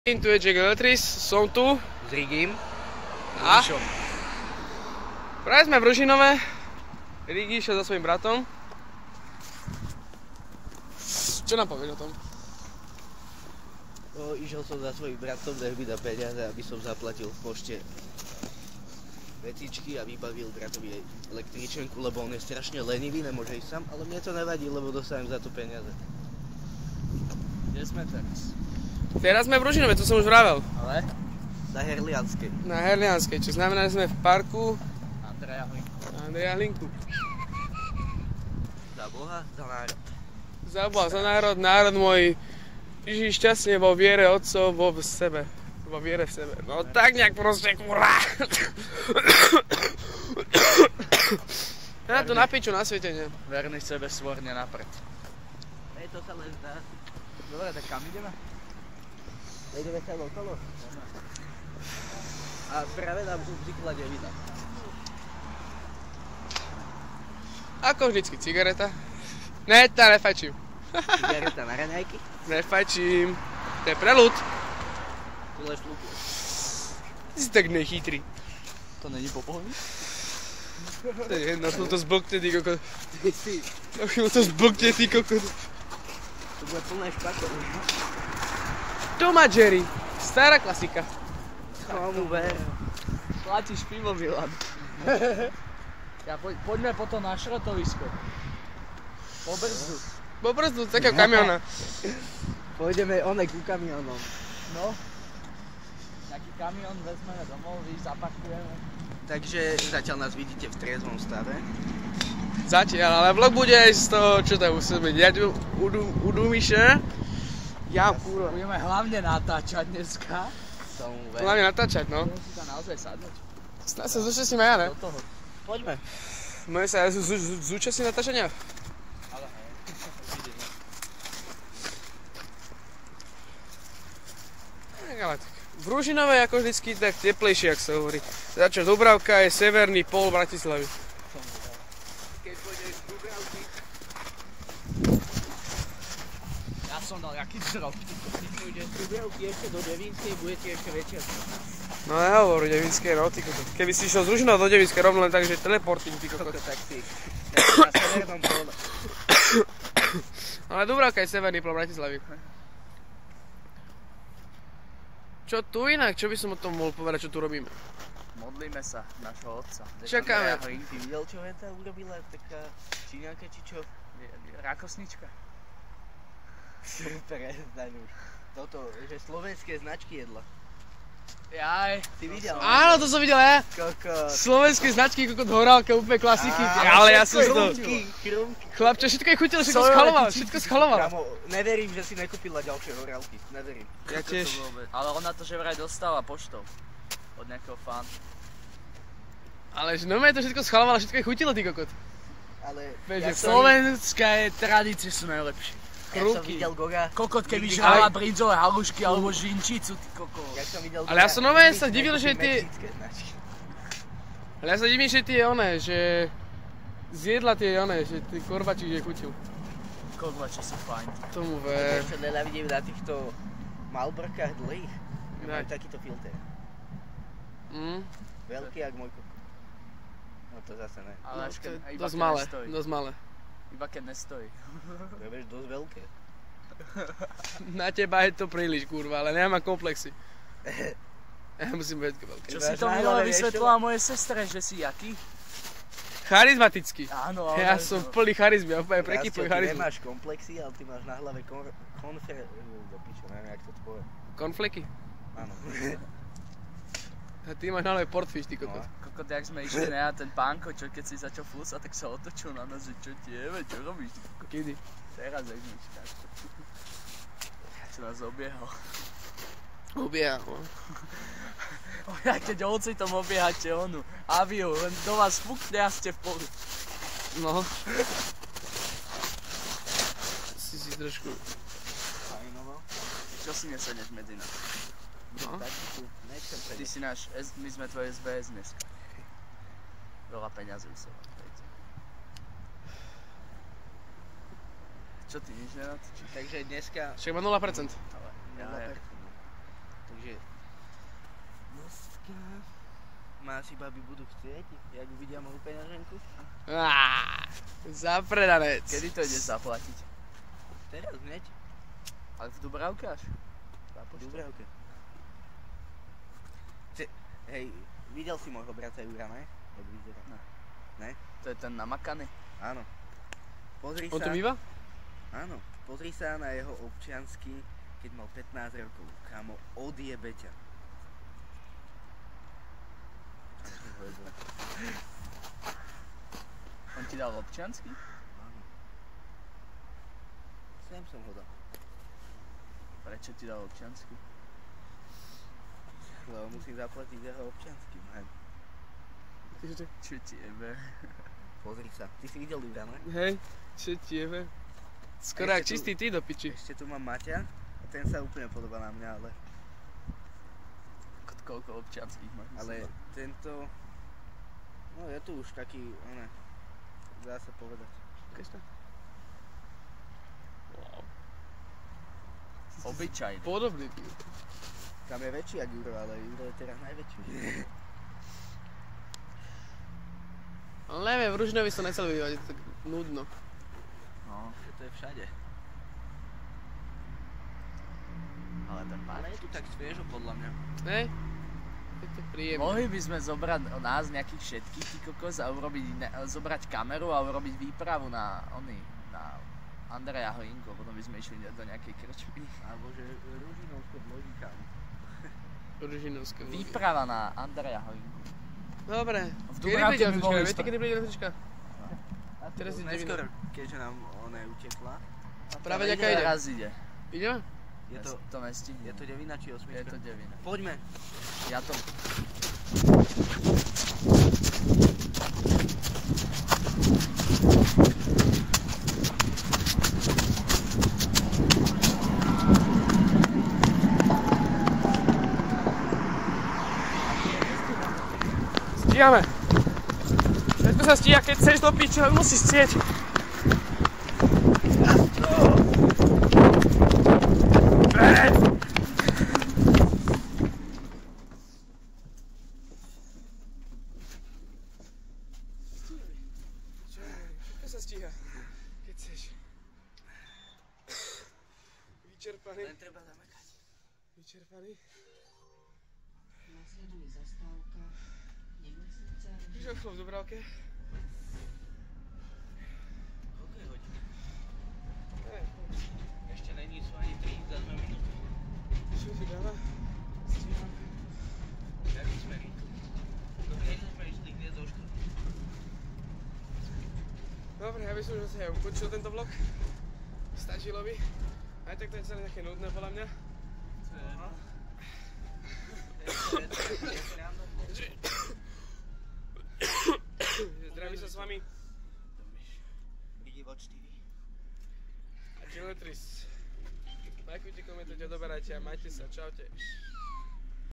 Tu je Jack Eletris, som tu s Rigim a práve sme v Ružinove. Rigi išiel za svojím bratom. Čo nám povieš o tom? Išiel som za svojím bratom, nech mi dá peniaze, aby som zaplatil v pošte vecičky a vybavil bratovi električenku, lebo on je strašne lenivý, nemôže ísť sám, ale mne to nevadí, lebo dostanem za to peniaze. Kde sme teraz? Teraz sme v Ružinove, to som už vravel. Ale? Na Herlianskej. Na Herlianskej, čo znamená, že sme v parku Andreja Hlinku. Za Boha, za národ. Za Boha, za národ, národ môj. Žij šťastne vo viere otcov, vo sebe. Vo viere v sebe. No tak nejak proste, kurá. Ja to na piču, na svete, nie? Verný sebe svorne napred. Hej, to sa len zdá. Dobre, tak kam ideme? Ideme sa okolo. A práve nám tu vznikla devina. Ako vždycky, cigareta? Ne, tá nefajčím. Cigareta na raňajky? Nefajčím. To je pre ľud. Tu lež lupu. Ty si tak nechytrý. To není popohný? To je jedno, chvíľu to zblkne, ty kokot. Ty si. Na chvíľu to zblkne, ty kokot. To bude plné špakov. Tom a Jerry. Stará klasika. Komu ver. Platíš pivo, Milan. Poďme potom na šrotovisko. Po brzdu. Po brzdu, takého kamiona. Pôjdeme ku kamionom. No. Nejaký kamión vezmeme domov, zaparkujeme. Takže zatiaľ nás vidíte v triezvom stave. Zatiaľ, ale vlog bude aj z toho, čo tam musí byť. Ja tu udúmiše. Ja kurva. Budeme hlavne natáčať dneska. Hlavne natáčať, no. Budeme si tam naozaj sadnúť. Snad sa zúčastníme ja, ne? Do toho. Poďme. Môže sa aj zúčastniť natáčania? Ale hej. Ale tak. V Ružinove je ako vždycky tak teplejšie, ak sa hovorí. Začo Dubravka je severný pol Bratislavy. Keď pôjdeš z Dubravky. Ja som dal jaký zrob. Keď pôjdeš z Dubravky ešte do Devínskej, bude ti ešte väčšia. No nehovor, Devinské, no ty kokot. Keby si išiel z Ružinova do Devinskej rovno len tak, že teleporting, ty kokot. Tak si. Na severnom pole. Ale Dubravka je severný pol Bratislavy. Čo tu inak? Čo by som o tom mohol povedať, čo tu robíme? Modlíme sa našho otca. Čakáme. Ty videl, čo Veta urobila? Taká číňanka, či čo? Rakosnička. Prestaň už. Toto, že slovenské značky jedla. Jaj. Ty videl? Áno, to som videl ja. Kokot. Slovenské značky, kokot horálka, úplne klasiky. Ale ja som to... Chrumky. Chlapče, všetko je chutilo, všetko schaloval, všetko schaloval. Kámo, neverím, že si nekúpila ďalšie horálky. Neverím. Ja tiež. Ale ona to že vraj dostala poštou. Od nejakého fanu. Ale že normálne to všetko schaloval, všetko je chutilo, ty kokot. Ale... Vieš, že Slovenské tradície sú najlepšie. Jak som videl Goga... Kokot, keby nikdy- žrala brinzové halušky alebo žinčicu, ty kokot. Jak som videl Ale ja som normálne sa divil, že tie... tie... Ale ja sa divím, že tie one, že... Zjedla tie one, že ty korvačík je chutil. Korvače sú fajn. Tomu ver. Ešte nenávidím na týchto Malbrkách dlhých. Majú takýto filter. Veľký jak môj kokot. No to zase ne. Ale až keď, iba Dosť keď malé, nestojí. dosť malé. Iba keď nestojí. To je dosť veľké. Na teba je to príliš, kurva, ale nemám komplexy. Ja musím byť veľké. Čo si to minule vysvetlila mojej sestre, že si jaký? Charizmatický. Áno, ale... Ja som plný charizmy, ja úplne prekypujem Ty charizmy. nemáš komplexy, ale ty máš na hlave do piče, neviem jak to povie. Konfliky? Áno. A ty máš na hlave portfish, ty kokot. Kokot, jak sme išli na ten pánko, čo keď si začal fúsať, tak sa otočil na nás, že čo ti jebe, čo robíš? Kedy? Teraz jak mi takto. Čo nás obiehal. Obiehal, no. Ja keď ocitom obiehate onu aviu, len do vás fúkne a ste v poli. No. Si trošku... Fajnovo. Čo si neseneš medzi nás? No. Tak tu nechcem Ty sedieť. si náš, my sme tvoje SBS dneska. Veľa peňazí sú. Čo ty nič nenatočíš? Takže dneska... Však má 0%. Ale ja, Ma asi baby budú chcieť, jak uvidia moju peňaženku. Zapredanec. Kedy to ideš zaplatiť? Teraz hneď. Ale v Dubravke až? V Dubravke. Hej, videl si môjho brata Jura, ne? Jak vyzerá? Ne? To je ten namakaný? Áno. Pozri On sa. tu býva? Áno. Pozri sa na jeho občiansky, keď mal 15 rokov. Kámo, odjebe ťa. On ti dal občiansky? Áno. Sem som ho dal. Prečo ti dal občiansky? Lebo musím zaplatiť jeho občiansky. Čo ti jebe? Pozri sa. Ty si videl Jura, ne? Hej, čo ti jebe? Skoro jak čistý ty do piči. Ešte tu mám Maťa. A ten sa úplne podobá na mňa, ale... Koľko občianských máš? Ale tento... No je tu už taký, dá sa povedať. Ukáž to. Wow. Obyčajný. Podobný ty. Tam je väčší jak Juro, ale Juro je teraz najväčší. Ale neviem, v Ružinovi som nechcel bývať, je to tak nudno. No, To je všade. ale ten Ale park. je tu tak sviežo podľa mňa. Hej? Je to príjemné. Mohli by sme zobrať nás nejakých všetkých, ty kokos, a zobrať kameru a urobiť výpravu na Andreja Hlinku, potom by sme išli do nejakej krčmy. Alebo že Ružinovské vlogy, kámo. Ružinovské vlogy. Výprava na Andreja Hlinku. Dobre. V Kedy Dubravke príde by električka? mohli Viete, kedy príde električka? Teraz ide Neskôr, divina. keďže nám ona utekla. Práve ďaká ide. Teraz ide. Ideme? Je To nestihne. to devina či Je osmička? to devina. Poďme. Ja to... Stíhame. Všetko sa stíha, keď chceš do piče, ale musíš chcieť. Všetko sa stíha, keď chceš. Vyčerpaný. Len treba zamakať. Vyčerpaný. Nasleduje zastávka Nemocnica. Víš, v Dubravke? Koľko je hodín? Ne, Ešte není sú ani 3 za 2 minúty. čo ti dáva? Stíhame. Jaký smerí? Dobre, sme išli hneď do školy. Dobre, ja by som už asi aj ukončil tento vlog. Stačilo by. Aj tak to je celé také nudné podľa mňa. Zdraví sa s vami. Vidí Watch TV. A Chiletris. Lajkujte, komentujte, odoberajte a majte sa. Čaute.